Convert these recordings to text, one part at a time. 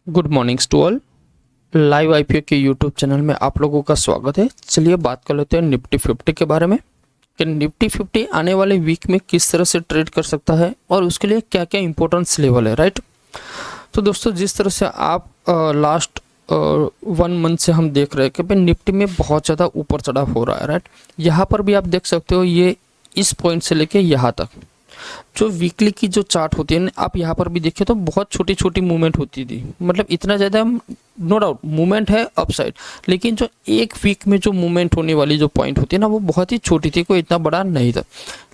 Good mornings to all. Live IPO के YouTube channel में आप लोगों का स्वागत है। चलिए बात कर लेते हैं निफ्टी 50 के बारे में कि निफ्टी 50 आने वाले वीक में किस तरह से ट्रेड कर सकता है और उसके लिए क्या क्या इंपॉर्टेंस लेवल है, राइट। तो दोस्तों, जिस तरह से आप लास्ट 1 मंथ से हम देख रहे हैं कि भाई निफ्टी में बहुत ज़्यादा ऊपर चढ़ाव हो रहा है, राइट। यहाँ पर भी आप देख सकते हो, ये इस पॉइंट से लेके यहाँ तक जो वीकली की जो चार्ट होती है ना, आप यहाँ पर भी देखिए तो बहुत छोटी छोटी मूवमेंट होती थी। मतलब इतना ज़्यादा नो डाउट मूवमेंट है अपसाइड, लेकिन जो एक वीक में जो मूवमेंट होने वाली जो पॉइंट होती है ना, वो बहुत ही छोटी थी, कोई इतना बड़ा नहीं था।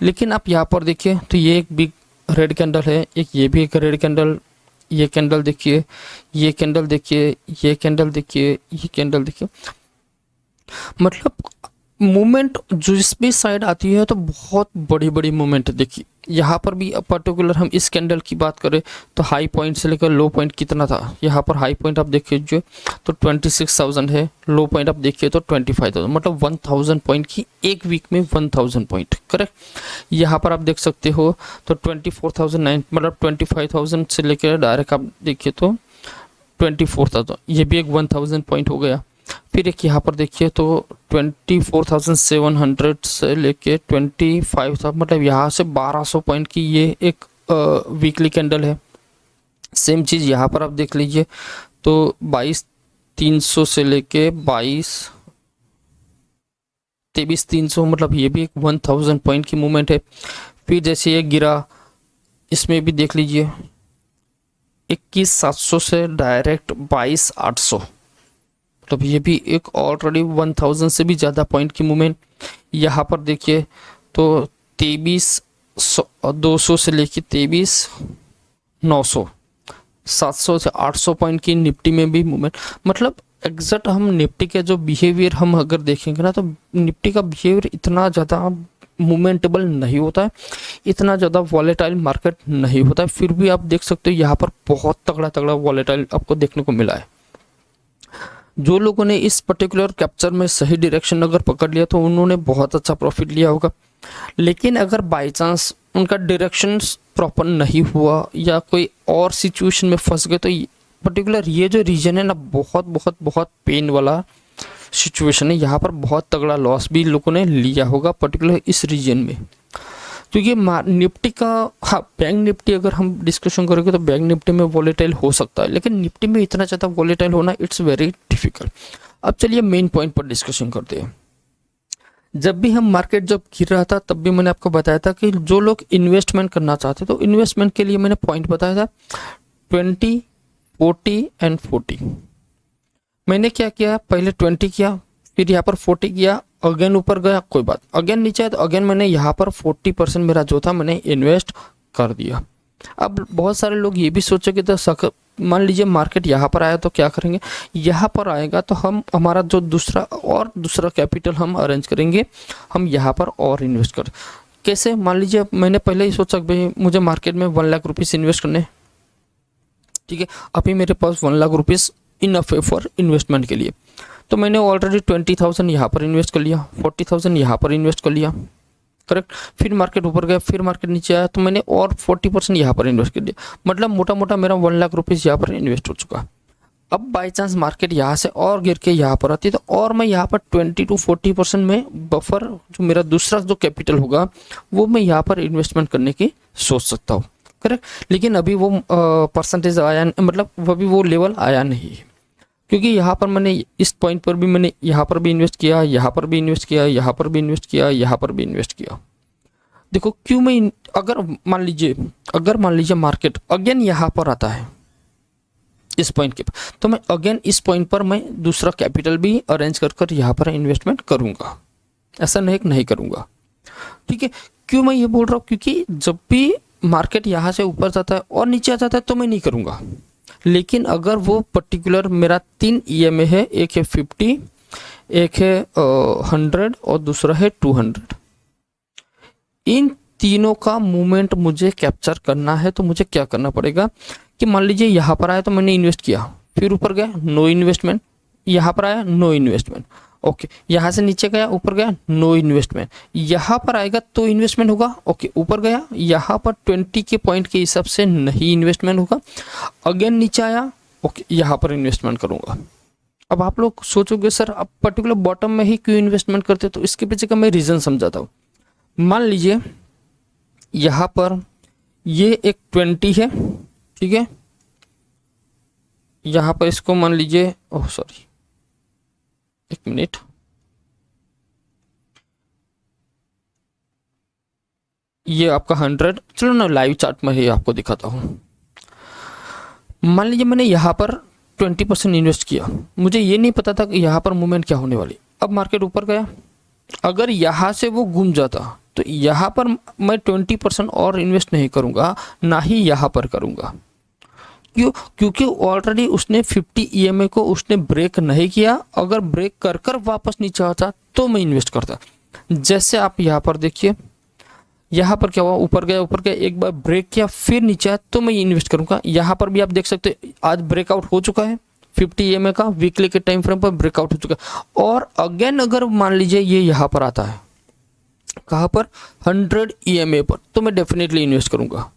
लेकिन आप यहाँ पर देखिए तो ये एक बिग रेड कैंडल है, एक ये भी एक रेड कैंडल, ये कैंडल देखिए, ये कैंडल देखिए, ये कैंडल देखिए, ये कैंडल देखिए। मतलब मूवमेंट जिस भी साइड आती है तो बहुत बड़ी बड़ी मूवमेंट देखिए। यहाँ पर भी पर्टिकुलर हम इस कैंडल की बात करें तो हाई पॉइंट से लेकर लो पॉइंट कितना था। यहाँ पर हाई पॉइंट आप देखिए जो तो 26,000 है, लो पॉइंट आप देखिए तो 25,000, मतलब 1,000 पॉइंट की एक वीक में 1,000 पॉइंट, करेक्ट। यहाँ पर आप देख सकते हो तो 24,009, मतलब 25,000 से लेकर डायरेक्ट आप देखिए तो 24,000, ये भी एक 1,000 पॉइंट हो गया। फिर एक यहाँ पर देखिए तो 24,700 से लेके 25,000, मतलब यहाँ से 1,200 पॉइंट की ये एक वीकली कैंडल है। सेम चीज़ यहाँ पर आप देख लीजिए तो 22,300 से लेके 23,300, मतलब ये भी एक 1,000 पॉइंट की मूवमेंट है। फिर जैसे ये गिरा, इसमें भी देख लीजिए 21,700 से डायरेक्ट 22,800, मतलब ये भी एक ऑलरेडी 1,000 से भी ज़्यादा पॉइंट की मूवमेंट। यहाँ पर देखिए तो 23,200 से लेके 23,900, 700 से 800 पॉइंट की निफ्टी में भी मूवमेंट। मतलब एग्जैक्ट हम निफ्टी के जो बिहेवियर हम अगर देखेंगे ना, तो निफ्टी का बिहेवियर इतना ज़्यादा मूवमेंटेबल नहीं होता है, इतना ज़्यादा वॉलेटाइल मार्केट नहीं होता है। फिर भी आप देख सकते हो यहाँ पर बहुत तगड़ा तगड़ा वॉलेटाइल आपको देखने को मिला है। जो लोगों ने इस पर्टिकुलर कैप्चर में सही डायरेक्शन अगर पकड़ लिया तो उन्होंने बहुत अच्छा प्रॉफिट लिया होगा। लेकिन अगर बाय चांस उनका डायरेक्शन प्रॉपर नहीं हुआ या कोई और सिचुएशन में फंस गए तो पर्टिकुलर ये जो रीजन है ना, बहुत बहुत बहुत पेन वाला सिचुएशन है। यहाँ पर बहुत तगड़ा लॉस भी लोगों ने लिया होगा पर्टिकुलर इस रीजन में, क्योंकि निफ्टी का, हाँ बैंक निफ्टी अगर हम डिस्कशन करेंगे तो बैंक निफ्टी में वॉलेटाइल हो सकता है, लेकिन निफ्टी में इतना ज़्यादा वॉलेटाइल होना इट्स वेरी डिफिकल्ट। अब चलिए मेन पॉइंट पर डिस्कशन करते हैं। जब भी हम मार्केट जब गिर रहा था तब भी मैंने आपको बताया था कि जो लोग इन्वेस्टमेंट करना चाहते तो इन्वेस्टमेंट के लिए मैंने पॉइंट बताया था 20, 40 एंड 40। मैंने क्या किया, पहले 20 किया, फिर यहाँ पर 40 किया, अगेन ऊपर गया कोई बात, अगेन नीचे तो अगेन मैंने यहाँ पर 40% मेरा जो था मैंने इन्वेस्ट कर दिया। अब बहुत सारे लोग ये भी सोचे कि तो मान लीजिए मार्केट यहाँ पर आया तो क्या करेंगे, यहाँ पर आएगा तो हम हमारा जो दूसरा कैपिटल हम अरेंज करेंगे, हम यहाँ पर और इन्वेस्ट कर। कैसे, मान लीजिए मैंने पहले ही सोचा कि भाई मुझे मार्केट में 1 लाख रुपीज़ इन्वेस्ट करने, ठीक है। अभी मेरे पास 1 लाख रुपीज़ इनफ है फॉर इन्वेस्टमेंट के लिए, तो मैंने ऑलरेडी 20,000 यहाँ पर इन्वेस्ट कर लिया, 40,000 यहाँ पर इन्वेस्ट कर लिया, करेक्ट। फिर मार्केट ऊपर गया, फिर मार्केट नीचे आया तो मैंने और 40% यहाँ पर इन्वेस्ट कर दिया, मतलब मोटा मोटा मेरा 1 लाख रुपीज़ यहाँ पर इन्वेस्ट हो चुका। अब बाई चांस मार्केट यहाँ से और गिर के यहाँ पर आती है तो और मैं यहाँ पर 20 to 40% में बफर जो मेरा दूसरा जो कैपिटल होगा वो मैं यहाँ पर इन्वेस्टमेंट करने की सोच सकता हूँ, करेक्ट। लेकिन अभी वो परसेंटेज आया, मतलब अभी वो लेवल आया नहीं है, क्योंकि यहाँ पर मैंने इस पॉइंट पर भी मैंने यहाँ पर भी इन्वेस्ट किया, यहाँ पर भी इन्वेस्ट किया, यहाँ पर भी इन्वेस्ट किया, यहाँ पर भी इन्वेस्ट किया। देखो क्यों मैं, अगर मान लीजिए मार्केट अगेन यहाँ पर आता है इस पॉइंट के, तो मैं अगेन इस पॉइंट पर मैं दूसरा कैपिटल भी अरेंज कर यहाँ पर इन्वेस्टमेंट करूँगा, ऐसा नहीं करूँगा, ठीक है। क्यों मैं ये बोल रहा हूँ, क्योंकि जब भी मार्केट यहाँ से ऊपर जाता है और नीचे आ जाता है तो मैं नहीं करूँगा। लेकिन अगर वो पर्टिकुलर मेरा 3 EMA है, एक है 50, एक है 100 और दूसरा है 200, इन तीनों का मूवमेंट मुझे कैप्चर करना है तो मुझे क्या करना पड़ेगा कि मान लीजिए यहाँ पर आया तो मैंने इन्वेस्ट किया, फिर ऊपर गया नो इन्वेस्टमेंट, यहाँ पर आया नो इन्वेस्टमेंट, ओके। यहाँ से नीचे गया, ऊपर गया, नो इन्वेस्टमेंट, यहाँ पर आएगा तो इन्वेस्टमेंट होगा, ओके। ऊपर गया, यहाँ पर 20 के पॉइंट के हिसाब से नहीं इन्वेस्टमेंट होगा, अगेन नीचे आया ओके, यहाँ पर इन्वेस्टमेंट करूँगा। अब आप लोग सोचोगे सर अब पर्टिकुलर बॉटम में ही क्यों इन्वेस्टमेंट करते, तो इसके पीछे का मैं रीज़न समझाता हूँ। मान लीजिए यहाँ पर ये एक 20 है, ठीक है, यहाँ पर इसको मान लीजिए, ओह सॉरी एक मिनट, ये आपका 100, चलो ना लाइव चार्ट में ही आपको दिखाता हूँ। मान लीजिए मैंने यहाँ पर 20% इन्वेस्ट किया, मुझे ये नहीं पता था कि यहाँ पर मूवमेंट क्या होने वाली। अब मार्केट ऊपर गया, अगर यहाँ से वो घूम जाता तो यहाँ पर मैं 20% और इन्वेस्ट नहीं करूँगा, ना ही यहाँ पर करूँगा। क्यों? क्योंकि ऑलरेडी उसने 50 EMA को उसने ब्रेक नहीं किया। अगर ब्रेक कर कर वापस नीचे आता तो मैं इन्वेस्ट करता। जैसे आप यहाँ पर देखिए, यहाँ पर क्या हुआ, ऊपर गया, एक बार ब्रेक किया, फिर नीचे आया तो मैं इन्वेस्ट करूँगा। यहाँ पर भी आप देख सकते हैं आज ब्रेकआउट हो चुका है, 50 EMA का वीकली के टाइम फ्रेम पर ब्रेकआउट हो चुका है। और अगेन अगर मान लीजिए ये यहाँ पर आता है, कहाँ पर, 100 EMA पर, तो मैं डेफिनेटली इन्वेस्ट करूँगा।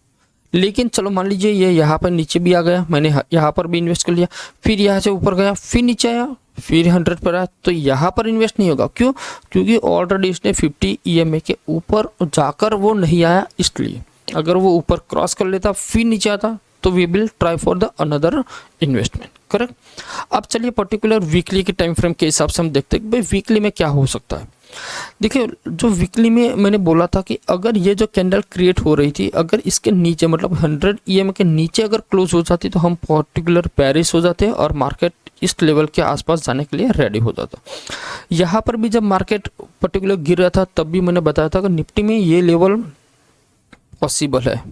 लेकिन चलो मान लीजिए ये यहाँ पर नीचे भी आ गया, मैंने यहाँ पर भी इन्वेस्ट कर लिया, फिर यहाँ से ऊपर गया, फिर नीचे आया, फिर 100 पर आया, तो यहाँ पर इन्वेस्ट नहीं होगा। क्यों? क्योंकि ऑलरेडी इसने 50 EMA के ऊपर जाकर वो नहीं आया, इसलिए। अगर वो ऊपर क्रॉस कर लेता फिर नीचे आता तो we will try for the another investment, correct. अब चलिए पर्टिकुलर वीकली के टाइम फ्रेम के हिसाब से हम देखते हैं भाई वीकली में क्या हो सकता है। देखिए जो वीकली में मैंने बोला था कि अगर ये जो कैंडल क्रिएट हो रही थी, अगर इसके नीचे मतलब 100 EMA के नीचे अगर क्लोज हो जाती तो हम पर्टिकुलर बेरिश हो जाते और मार्केट इस लेवल के आसपास जाने के लिए रेडी हो जाता। यहाँ पर भी जब मार्केट पर्टिकुलर गिर रहा था तब भी मैंने बताया था कि निफ्टी में ये लेवल पॉसिबल है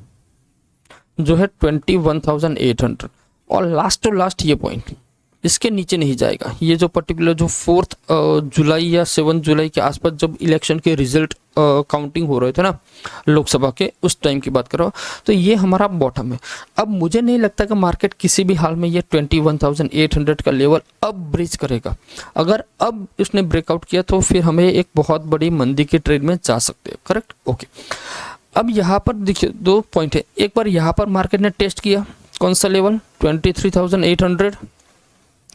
जो है 21,800, और लास्ट टू लास्ट ये पॉइंट इसके नीचे नहीं जाएगा। ये जो पर्टिकुलर जो 4 जुलाई या 7 जुलाई के आसपास जब इलेक्शन के रिजल्ट काउंटिंग हो रहे थे ना लोकसभा के, उस टाइम की बात कर रहा हूँ, तो ये हमारा बॉटम है। अब मुझे नहीं लगता कि मार्केट किसी भी हाल में ये 21,800 का लेवल अब ब्रीच करेगा। अगर अब उसने ब्रेकआउट किया तो फिर हमें एक बहुत बड़ी मंदी के ट्रेड में जा सकते हैं, करेक्ट, ओके। अब यहाँ पर देखिए 2 पॉइंट है। एक बार यहाँ पर मार्केट ने टेस्ट किया कौन सा लेवल, 23,800।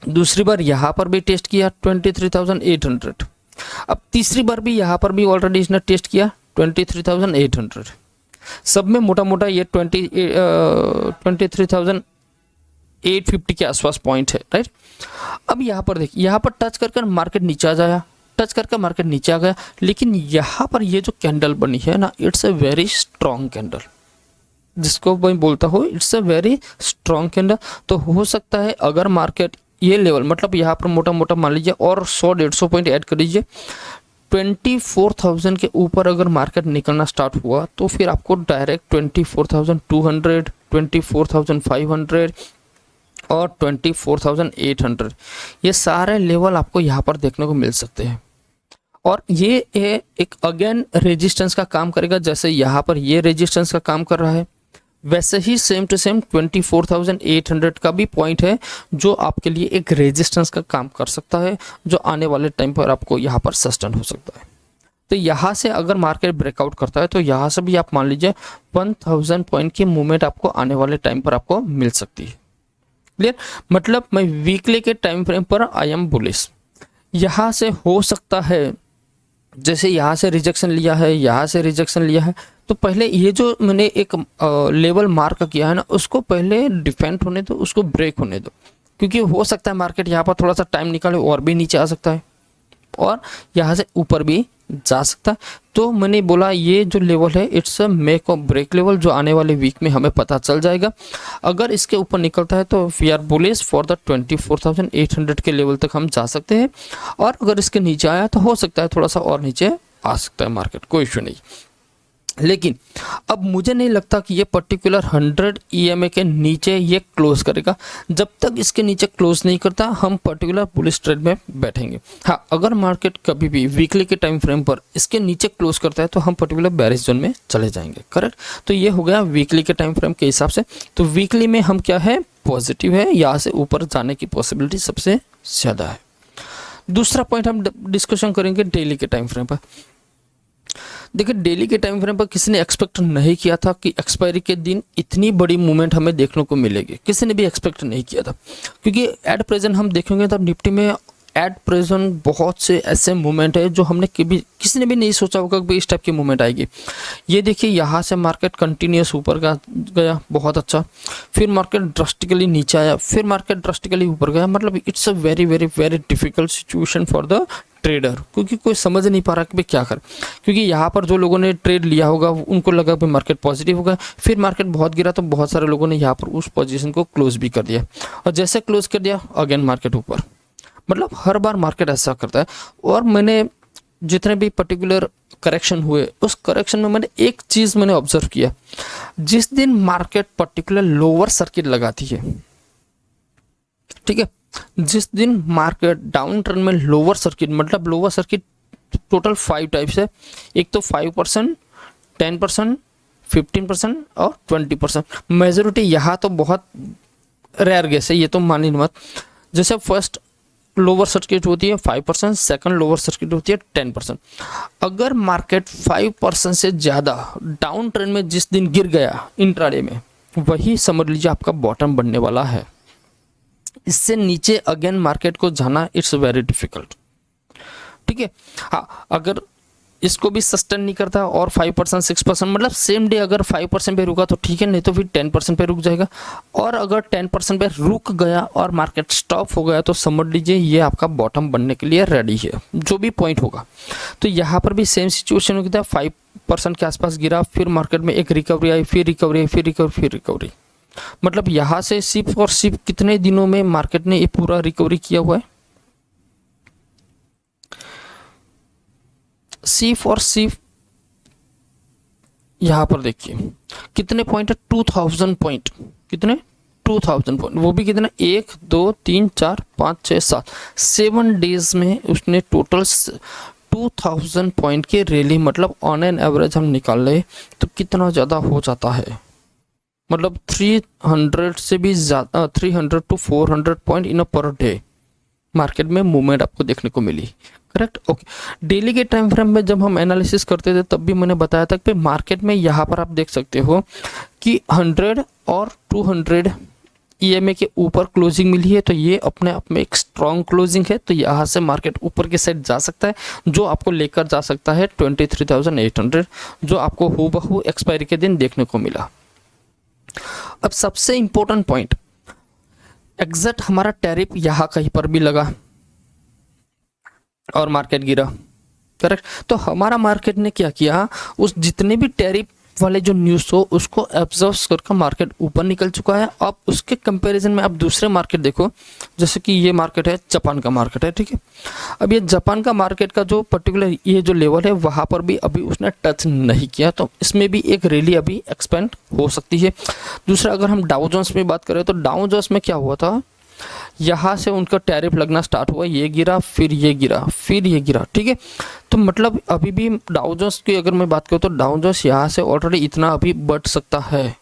दूसरी बार यहाँ पर भी टेस्ट किया 23,800। अब तीसरी बार भी यहाँ पर भी ऑलरेडी इसने टेस्ट किया 23,800। सब में मोटा मोटा ये 23,850 के आसपास पॉइंट है, राइट। अब यहाँ पर देखिए, यहाँ पर टच कर मार्केट नीचे आ जाया, टच करके मार्केट नीचे आ गया, लेकिन यहाँ पर ये जो कैंडल बनी है ना, it's a very strong candle, जिसको मैं बोलता हूँ it's a very strong candle. तो हो सकता है अगर मार्केट ये लेवल मतलब यहाँ पर मोटा मोटा मान लीजिए और 100-150 पॉइंट ऐड कर लीजिए, 24,000 के ऊपर अगर मार्केट निकलना स्टार्ट हुआ तो फिर आपको डायरेक्ट 24,200, 24,500 और 24,800 ये सारे लेवल आपको यहाँ पर देखने को मिल सकते हैं। और ये एक अगेन रेजिस्टेंस का काम करेगा, जैसे यहाँ पर ये रेजिस्टेंस का काम कर रहा है, वैसे ही सेम टू सेम 24,800 का भी पॉइंट है जो आपके लिए एक रेजिस्टेंस का काम कर सकता है, जो आने वाले टाइम पर आपको यहाँ पर सस्टेन हो सकता है। तो यहाँ से अगर मार्केट ब्रेकआउट करता है तो यहाँ से भी आप मान लीजिए 1,000 पॉइंट की मूवमेंट आपको आने वाले टाइम पर आपको मिल सकती है। क्लियर? मतलब मैं वीकली के टाइम फ्रेम पर आई एम बुलिश। यहाँ से हो सकता है जैसे यहाँ से रिजेक्शन लिया है, यहाँ से रिजेक्शन लिया है, तो पहले ये जो मैंने एक लेवल मार्क किया है ना, उसको पहले डिफेंड होने दो, उसको ब्रेक होने दो, क्योंकि हो सकता है मार्केट यहाँ पर थोड़ा सा टाइम निकाले और भी नीचे आ सकता है और यहाँ से ऊपर भी जा सकता है। तो मैंने बोला ये जो लेवल है इट्स अ मेक और ब्रेक लेवल, जो आने वाले वीक में हमें पता चल जाएगा। अगर इसके ऊपर निकलता है तो we are bullish for the 24,800 के लेवल तक हम जा सकते हैं, और अगर इसके नीचे आया तो हो सकता है थोड़ा सा और नीचे आ सकता है मार्केट, कोई इशू नहीं। लेकिन अब मुझे नहीं लगता कि ये पर्टिकुलर 100 EMA के नीचे ये क्लोज करेगा। जब तक इसके नीचे क्लोज नहीं करता हम पर्टिकुलर बुलिश ट्रेड में बैठेंगे। हाँ, अगर मार्केट कभी भी वीकली के टाइम फ्रेम पर इसके नीचे क्लोज करता है तो हम पर्टिकुलर बेरिश जोन में चले जाएंगे, करेक्ट। तो ये हो गया वीकली के टाइम फ्रेम के हिसाब से। तो वीकली में हम क्या है, पॉजिटिव है, यहाँ से ऊपर जाने की पॉसिबिलिटी सबसे ज़्यादा है। दूसरा पॉइंट हम डिस्कशन करेंगे डेली के टाइम फ्रेम पर। देखिए डेली के टाइम फ्रेम पर किसी ने एक्सपेक्ट नहीं किया था कि एक्सपायरी के दिन इतनी बड़ी मूवमेंट हमें देखने को मिलेगी, किसी ने भी एक्सपेक्ट नहीं किया था, क्योंकि एट प्रेजेंट हम देखेंगे तब निफ्टी में एट प्रेजेंट बहुत से ऐसे मूवमेंट है जो हमने कभी किसी ने भी नहीं सोचा होगा कि इस टाइप की मूवमेंट आएगी। ये देखिए यहाँ से मार्केट कंटिन्यूस ऊपर गया बहुत अच्छा, फिर मार्केट ड्रास्टिकली नीचे आया, फिर मार्केट ड्रास्टिकली ऊपर गया। मतलब it's a very very very difficult situation for the trader, क्योंकि कोई समझ नहीं पा रहा कि भाई क्या कर, क्योंकि यहाँ पर जो लोगों ने ट्रेड लिया होगा उनको लगा कि मार्केट पॉजिटिव होगा, फिर मार्केट बहुत गिरा तो बहुत सारे लोगों ने यहाँ पर उस पोजीशन को क्लोज भी कर दिया, और जैसे क्लोज कर दिया अगेन मार्केट ऊपर। मतलब हर बार मार्केट ऐसा करता है। और मैंने जितने भी पर्टिकुलर करेक्शन हुए उस करेक्शन में मैंने एक चीज़ मैंने ऑब्जर्व किया, जिस दिन मार्केट पर्टिकुलर लोअर सर्किट लगाती है, ठीक है, जिस दिन मार्केट डाउन ट्रेंड में लोअर सर्किट, मतलब लोअर सर्किट टोटल 5 टाइप्स है, एक तो 5%, 10%, 15% और 20%। मेजोरिटी यहाँ तो बहुत रेयर गेस है, ये तो मानिए मत। जैसे फर्स्ट लोअर सर्किट होती है 5%, सेकंड लोअर सर्किट होती है 10%। अगर मार्केट 5% से ज़्यादा डाउन ट्रेंड में जिस दिन गिर गया इंट्राडे में, वही समझ लीजिए आपका बॉटम बनने वाला है। इससे नीचे अगेन मार्केट को जाना इट्स वेरी डिफिकल्ट, ठीक है। हाँ, अगर इसको भी सस्टेन नहीं करता और 5%, 6%, मतलब सेम डे अगर 5% पे रुका तो ठीक है, नहीं तो फिर 10% पे रुक जाएगा। और अगर 10% पे रुक गया और मार्केट स्टॉप हो गया तो समझ लीजिए ये आपका बॉटम बनने के लिए रेडी है, जो भी पॉइंट होगा। तो यहाँ पर भी सेम सिचुएशन हो गया, 5% के आसपास गिरा, फिर मार्केट में एक रिकवरी आई, फिर रिकवरी आई, फिर रिकवरी, फिर रिकवरी। मतलब यहाँ से सिर्फ और सिर्फ कितने दिनों में मार्केट ने ये पूरा रिकवरी किया हुआ है, सिर्फ और सिर्फ यहां पर देखिए कितने पॉइंट है, 2000 पॉइंट। कितने? 2000 पॉइंट, वो भी कितने, 1 2 3 4 5 6 7 7 डेज में उसने टोटल 2000 पॉइंट की रैली। मतलब ऑन एन एवरेज हम निकाल ले तो कितना ज़्यादा हो जाता है, मतलब 300 से भी ज़्यादा, 300 to 400 point in a per day market में मूवमेंट आपको देखने को मिली, करेक्ट। ओके, डेली के टाइम फ्रेम में जब हम एनालिसिस करते थे तब भी मैंने बताया था कि मार्केट में यहाँ पर आप देख सकते हो कि 100 और 200 EMA के ऊपर क्लोजिंग मिली है, तो ये अपने आप में एक स्ट्रॉन्ग क्लोजिंग है। तो यहाँ से मार्केट ऊपर के साइड जा सकता है, जो आपको लेकर जा सकता है 23,800, जो आपको हूबहू एक्सपायरी के दिन देखने को मिला। अब सबसे इंपॉर्टेंट पॉइंट, एग्जैक्ट हमारा टैरिफ यहाँ कहीं पर भी लगा और मार्केट गिरा, करेक्ट। तो हमारा मार्केट ने क्या किया, उस जितने भी टैरिफ वाले जो न्यूज़ हो उसको एब्जॉर्ब करके मार्केट ऊपर निकल चुका है। अब उसके कंपैरिजन में आप दूसरे मार्केट देखो, जैसे कि ये मार्केट है, जापान का मार्केट है, ठीक है। अब ये जापान का मार्केट का जो पर्टिकुलर ये जो लेवल है वहाँ पर भी अभी उसने टच नहीं किया, तो इसमें भी एक रैली अभी एक्सपेंड हो सकती है। दूसरा, अगर हम डाउ जोन्स में बात करें तो डाउ जोन्स में क्या हुआ था, यहाँ से उनका टैरिफ लगना स्टार्ट हुआ, ये गिरा, फिर ये गिरा, फिर ये गिरा, ठीक है। तो मतलब अभी भी डाउ जोन्स की अगर मैं बात करूँ तो डाउ जोन्स यहाँ से ऑलरेडी इतना अभी बढ़ सकता है,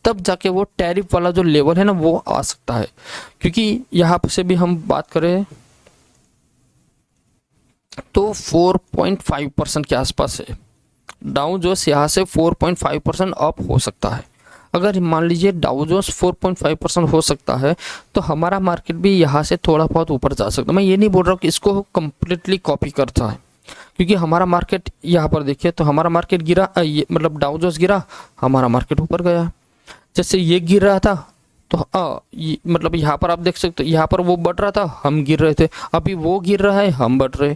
तब जाके वो टैरिफ वाला जो लेवल है ना वो आ सकता है। क्योंकि यहाँ से भी हम बात करें तो 4.5% के आसपास है, डाउ जोन्स यहाँ से 4.5% अप हो सकता है। अगर मान लीजिए डाउ जोन्स 4.5% हो सकता है तो हमारा मार्केट भी यहाँ से थोड़ा बहुत ऊपर जा सकता है। मैं ये नहीं बोल रहा हूँ कि इसको कम्प्लीटली कॉपी करता है, क्योंकि हमारा मार्केट यहाँ पर देखिए तो हमारा मार्केट गिरा, ये मतलब डाउ जोन्स गिरा, हमारा मार्केट ऊपर गया। जैसे ये गिर रहा था तो ये मतलब यहाँ पर आप देख सकते हो, यहाँ पर वो बढ़ रहा था, हम गिर रहे थे, अभी वो गिर रहा है, हम बढ़ रहे।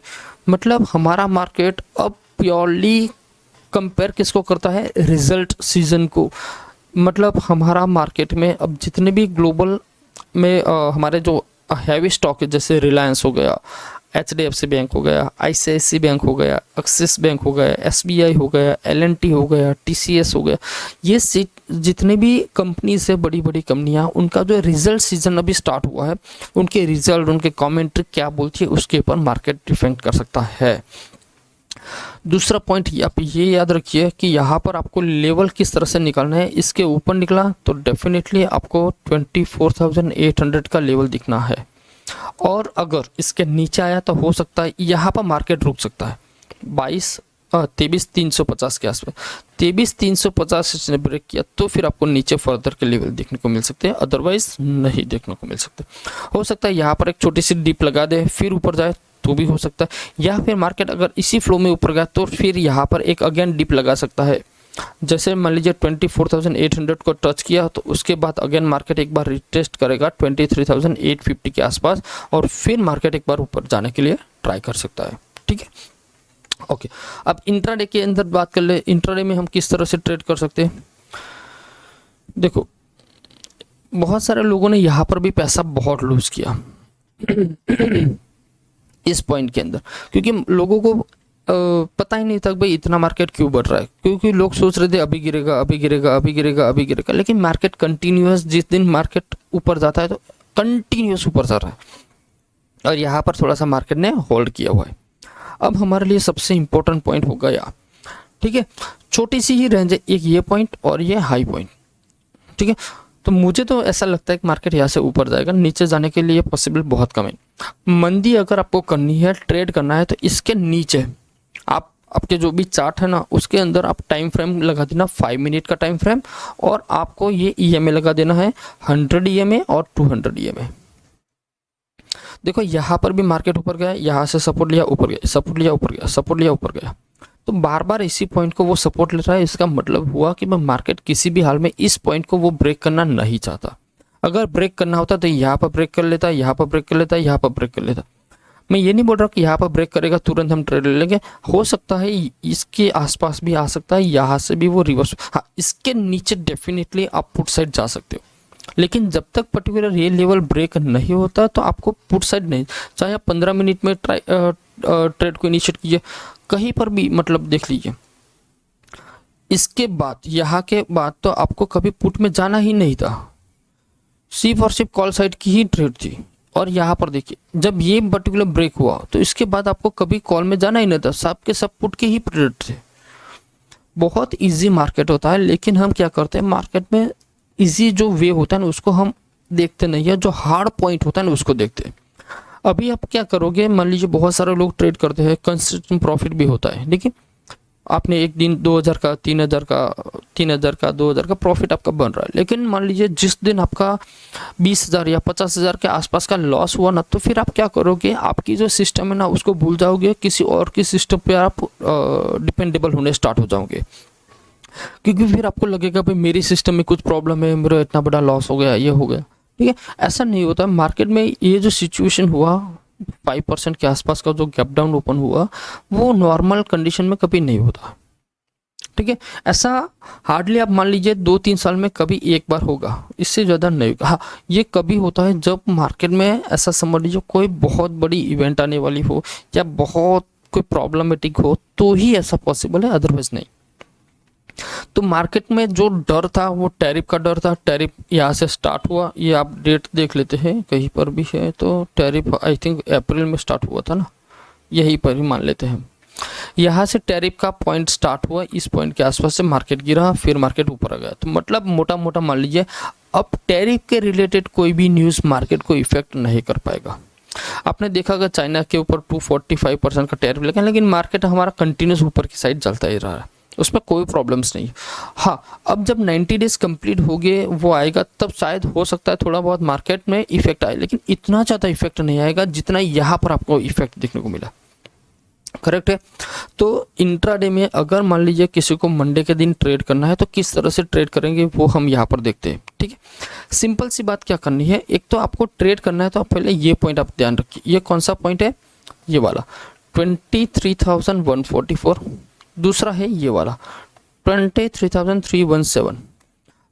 मतलब हमारा मार्केट अब प्योरली कंपेयर किसको करता है, रिजल्ट सीजन को। मतलब हमारा मार्केट में अब जितने भी ग्लोबल में हमारे जो हैवी स्टॉक है, जैसे रिलायंस हो गया, HDFC बैंक हो गया, ICICI बैंक हो गया, एक्सिस बैंक हो गया, SBI हो गया, L&T हो गया, TCS हो गया, ये जितने भी कंपनीज है, बड़ी बड़ी कंपनियां, उनका जो रिजल्ट सीजन अभी स्टार्ट हुआ है, उनके रिजल्ट, उनके कमेंट्री क्या बोलती है उसके ऊपर मार्केट डिपेंड कर सकता है। दूसरा पॉइंट आप ये याद रखिए कि यहाँ पर आपको लेवल किस तरह से निकालना है। इसके ऊपर निकला तो डेफिनेटली आपको 24,800 का लेवल दिखना है, और अगर इसके नीचे आया तो हो सकता है यहाँ पर मार्केट रुक सकता है 22 23,350 के आसपास, 23,350 इसने ब्रेक किया तो फिर आपको नीचे फर्दर के लेवल देखने को मिल सकते हैं, अदरवाइज नहीं देखने को मिल सकते। हो सकता है यहाँ पर एक छोटी सी डिप लगा दे फिर ऊपर जाए तो भी हो सकता है, या फिर मार्केट अगर इसी फ्लो में ऊपर गया तो फिर यहाँ पर एक अगेन डिप लगा सकता है। जैसे मान लीजिए 24,800 को टच किया तो उसके बाद अगेन मार्केट एक बार रिटेस्ट करेगा 23,850 के आसपास और फिर मार्केट एक बार ऊपर जाने के लिए ट्राई कर सकता है। ठीक है, ओके। अब इंट्राडे के अंदर बात कर ले, इंट्राडे में हम किस तरह से ट्रेड कर सकते हैं। देखो बहुत सारे लोगों ने यहाँ पर भी पैसा बहुत लूज किया इस पॉइंट के अंदर, क्योंकि लोगों को पता ही नहीं था भाई इतना मार्केट क्यों बढ़ रहा है, क्योंकि लोग सोच रहे थे अभी गिरेगा अभी गिरेगा अभी गिरेगा अभी गिरेगा, लेकिन मार्केट कंटिन्यूअस, जिस दिन मार्केट ऊपर जाता है तो कंटिन्यूअस ऊपर जा रहा है और यहाँ पर थोड़ा सा मार्केट ने होल्ड किया हुआ है। अब हमारे लिए सबसे इंपॉर्टेंट पॉइंट हो गया, ठीक है, छोटी सी ही रेंज है, एक ये पॉइंट और ये हाई पॉइंट। ठीक है, तो मुझे तो ऐसा लगता है कि मार्केट यहाँ से ऊपर जाएगा, नीचे जाने के लिए पॉसिबल बहुत कम है। मंदी अगर आपको करनी है, ट्रेड करना है, तो इसके नीचे आप आपके जो भी चार्ट है ना उसके अंदर आप टाइम फ्रेम लगा देना 5 मिनट का टाइम फ्रेम, और आपको ये ईएमए लगा देना है 100 ईएमए और 200 ईएमए। देखो यहाँ पर भी मार्केट ऊपर गया, यहाँ से सपोर्ट लिया ऊपर गया, सपोर्ट लिया ऊपर गया, सपोर्ट लिया ऊपर गया, तो बार बार इसी पॉइंट को वो सपोर्ट ले रहा है। इसका मतलब हुआ कि मैं मार्केट किसी भी हाल में इस पॉइंट को वो ब्रेक करना नहीं चाहता। अगर ब्रेक करना होता तो यहाँ पर ब्रेक कर लेता, यहाँ पर ब्रेक कर लेता, यहाँ पर ब्रेक कर लेता। मैं ये नहीं बोल रहा कि यहाँ पर ब्रेक करेगा तुरंत हम ट्रेड ले लेंगे, हो सकता है इसके आसपास भी आ सकता है, यहाँ से भी वो रिवर्स, हाँ इसके नीचे डेफिनेटली आप पुट साइड जा सकते हो, लेकिन जब तक पर्टिकुलर ये लेवल ब्रेक नहीं होता तो आपको पुट साइड नहीं, चाहे आप 15 मिनट में ट्रेड को इनिशिएट कीजिए, कहीं पर भी मतलब देख लीजिए। इसके बाद यहाँ के बाद तो आपको कभी पुट में जाना ही नहीं था, सिर्फ और सिर्फ कॉल साइड की ही ट्रेड थी। और यहाँ पर देखिए जब ये पर्टिकुलर ब्रेक हुआ तो इसके बाद आपको कभी कॉल में जाना ही नहीं था, सब के सब पुट के ही ट्रेड थे। बहुत इजी मार्केट होता है, लेकिन हम क्या करते हैं मार्केट में इजी जो वे होता है ना उसको हम देखते नहीं है, जो हार्ड पॉइंट होता है ना उसको देखते हैं। अभी आप क्या करोगे, मान लीजिए बहुत सारे लोग ट्रेड करते हैं, कंसिस्टेंट प्रॉफिट भी होता है, देखिए आपने एक दिन 2000 का 3000 का 2000 का प्रॉफिट आपका बन रहा है, लेकिन मान लीजिए जिस दिन आपका 20,000 या 50,000 के आसपास का लॉस हुआ ना, तो फिर आप क्या करोगे, आपकी जो सिस्टम है ना उसको भूल जाओगे, किसी और की सिस्टम पे आप डिपेंडेबल होने स्टार्ट हो जाओगे, क्योंकि फिर आपको लगेगा भाई मेरी सिस्टम में कुछ प्रॉब्लम है, मेरा इतना बड़ा लॉस हो गया, ये हो गया। ठीक है, ऐसा नहीं होता मार्केट में। ये जो सिचुएशन हुआ 5% के आसपास का जो गैप डाउन ओपन हुआ वो नॉर्मल कंडीशन में कभी नहीं होता। ठीक है, ऐसा हार्डली आप मान लीजिए 2-3 साल में कभी एक बार होगा, इससे ज़्यादा नहीं होगा। हाँ, ये कभी होता है जब मार्केट में ऐसा समझ लीजिए कोई बहुत बड़ी इवेंट आने वाली हो या बहुत कोई प्रॉब्लमेटिक हो तो ही ऐसा पॉसिबल है, अदरवाइज नहीं। तो मार्केट में जो डर था वो टैरिफ का डर था, टैरिफ यहाँ से स्टार्ट हुआ, ये आप डेट देख लेते हैं कहीं पर भी है तो टैरिफ आई थिंक अप्रैल में स्टार्ट हुआ था ना, यहीं पर ही मान लेते हैं। यहाँ से टैरिफ का पॉइंट स्टार्ट हुआ, इस पॉइंट के आसपास से मार्केट गिरा, फिर मार्केट ऊपर आ गया। तो मतलब मोटा मोटा मान लीजिए अब टैरिफ के रिलेटेड कोई भी न्यूज़ मार्केट को इफेक्ट नहीं कर पाएगा। आपने देखा अगर चाइना के ऊपर 245% का टैरिफ लगा, लेकिन मार्केट हमारा कंटिन्यूस ऊपर की साइड चलता ही रहा है, उसमें कोई प्रॉब्लम्स नहीं। हाँ, अब जब 90 डेज कंप्लीट हो गए वो आएगा तब शायद हो सकता है थोड़ा बहुत मार्केट में इफेक्ट आए, लेकिन इतना ज़्यादा इफेक्ट नहीं आएगा जितना यहाँ पर आपको इफेक्ट देखने को मिला। करेक्ट है। तो इंट्राडे में अगर मान लीजिए किसी को मंडे के दिन ट्रेड करना है तो किस तरह से ट्रेड करेंगे वो हम यहाँ पर देखते हैं। ठीक है, सिंपल सी बात क्या करनी है, एक तो आपको ट्रेड करना है तो आप पहले ये पॉइंट आप ध्यान रखिए। ये कौन सा पॉइंट है, ये वाला 23,144, दूसरा है ये वाला 23,317।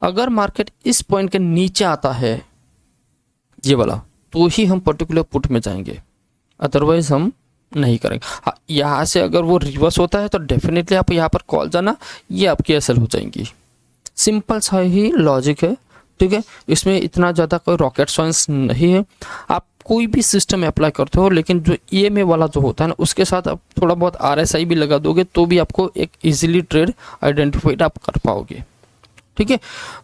अगर मार्केट इस पॉइंट के नीचे आता है ये वाला तो ही हम पर्टिकुलर पुट में जाएंगे, अदरवाइज हम नहीं करेंगे। हाँ, यहाँ से अगर वो रिवर्स होता है तो डेफिनेटली आप यहाँ पर कॉल जाना, ये आपकी एसएल हो जाएंगी। सिंपल सा ही लॉजिक है। ठीक है, इसमें इतना ज़्यादा कोई रॉकेट साइंस नहीं है। आप कोई भी सिस्टम अप्लाई करते हो, लेकिन जो ईएमए वाला जो होता है ना उसके साथ आप थोड़ा बहुत आरएसआई भी लगा दोगे तो भी आपको एक इजीली ट्रेड आइडेंटिफाइड आप कर पाओगे। ठीक है,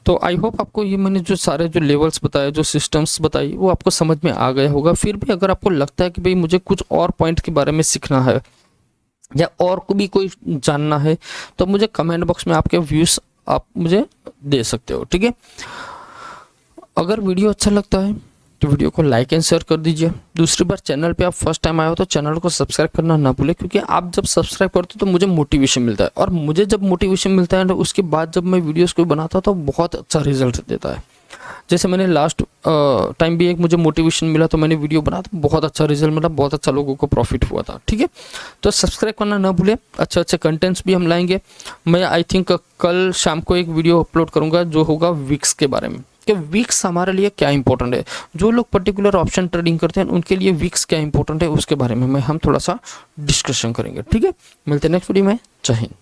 तो आई होप आपको ये मैंने जो सारे जो लेवल्स बताए, जो सिस्टम्स बताई, वो आपको समझ में आ गया होगा। फिर भी अगर आपको लगता है कि भाई मुझे कुछ और पॉइंट के बारे में सीखना है या और को भी कोई जानना है तो मुझे कमेंट बॉक्स में आपके व्यूज़ आप मुझे दे सकते हो, ठीक है। अगर वीडियो अच्छा लगता है तो वीडियो को लाइक एंड शेयर कर दीजिए। दूसरी बार चैनल पे आप फर्स्ट टाइम आए हो तो चैनल को सब्सक्राइब करना ना भूलें, क्योंकि आप जब सब्सक्राइब करते हो तो मुझे मोटिवेशन मिलता है, और मुझे जब मोटिवेशन मिलता है तो उसके बाद जब मैं वीडियोस को बनाता हूँ तो बहुत अच्छा रिजल्ट देता है। जैसे मैंने लास्ट टाइम भी एक मुझे मोटिवेशन मिला तो मैंने वीडियो बना तो बहुत अच्छा रिजल्ट मिला, बहुत अच्छा लोगों को प्रॉफिट हुआ था, ठीक है। तो सब्सक्राइब करना ना भूलें। अच्छे अच्छे कंटेंट्स भी हम लाएंगे। मैं आई थिंक कल शाम को एक वीडियो अपलोड करूंगा जो होगा विक्स के बारे में, कि विक्स हमारे लिए क्या इंपॉर्टेंट है। जो लोग पर्टिकुलर ऑप्शन ट्रेडिंग करते हैं उनके लिए विक्स क्या इंपॉर्टेंट है उसके बारे में हम थोड़ा सा डिस्कशन करेंगे, ठीक है। मिलते हैं नेक्स्ट वीडियो में। जय हिंद।